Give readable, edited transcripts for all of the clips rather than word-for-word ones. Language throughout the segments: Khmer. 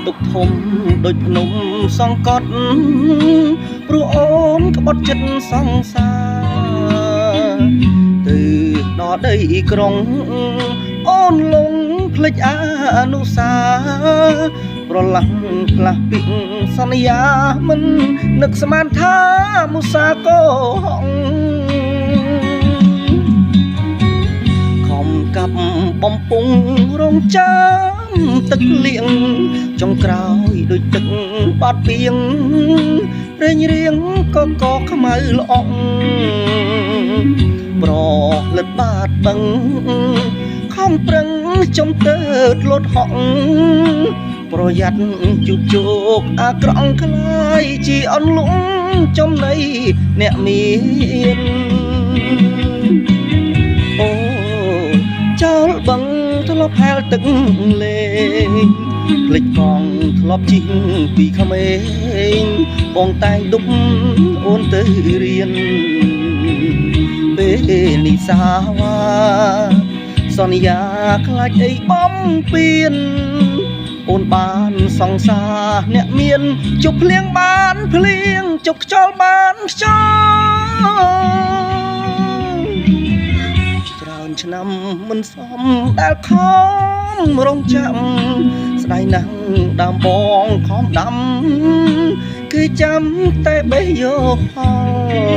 ទុកធំដូចភ្នំសង្កត់ព្រោះអូនក្បត់ចិត្តសង្សារទៅដល់ដីក្រុងអូនលងភ្លេចអនុសាប្រឡាំងខ្លះពីសន្យាមិននឹកស្មានថាមុសាកោហងខំកាប់បំពង់រងចាំទឹកលៀងចុងក្រោយដូចទឹកបាត់ពីងរែងរៀងកខ្មៅល្អងប្រលិតបាត់បឹងខំប្រឹងចំទៅលត់ហក់ប្រយ័ត្នជុកជោកអាក្រង់ខ្លាយជាអន់លងចំណៃអ្នកមានអូចោលបឹងធ្លាប់ហែលទឹកលេងភ្លេចកងធ្លាប់ជីងពីក្មេងបងតែងដប់អូនទៅរៀនពេលនេះសាវ៉ាសន្យាខ្លាចអីបំពៀនអូនបានសង្សារអ្នកមានជប់ភ្លៀងបានភ្លៀងជប់ខ្យល់បានខ្យល់ច្រើនឆ្នាំមិនសមដែលខំរងចាំស្ដាយណាស់ដើមបងខំដាំគឺចាំតែបេះយកផល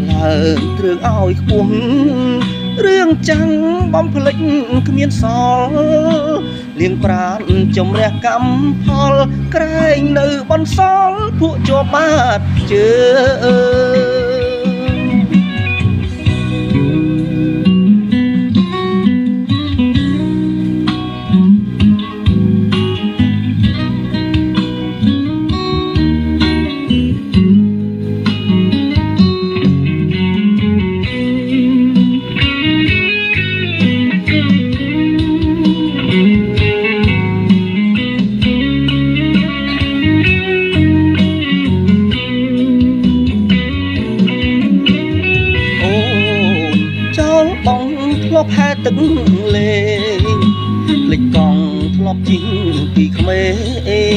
ឡើងទ្រឿងឲ្យខ្ពស់រឿងចាំងបំភ្លេចគ្មានសល់លៀងប្រានជំរះកម្មផលក្រែងនៅបន្សល់ពួកជាប់បាត់ជើធ្លាប់ហែទឹកលេងភ្លេចកង់ធ្លាប់ជីងពីក្មេ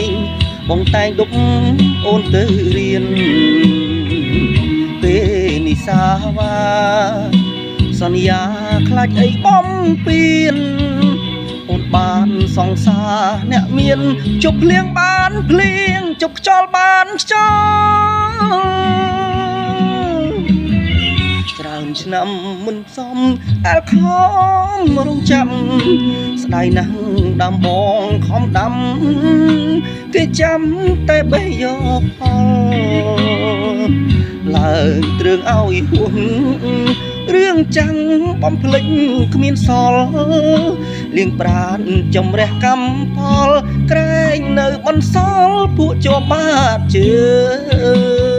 ងបងតែងដប់អូនទៅរៀនពេលនេះសាវ៉ាសន្យាខ្លាចអីបំពៀនអូនបានសង្សារអ្នកមានជប់ភ្លៀងបានភ្លៀងជប់ខ្យល់បានខ្យល់ច្រើនឆ្នាំមិនសមអែលខំរងចាំស្ដាយណាស់ដើមបងខំដាំគេចាំតែបេះយកផលឡើងទ្រឿងឲ្យហួសរឿងចាំងបំភ្លេចគ្មានសល់លៀងប្រានចំរះកម្មផលក្រែងនៅបន្សល់ពួកជាប់បាត់ជើ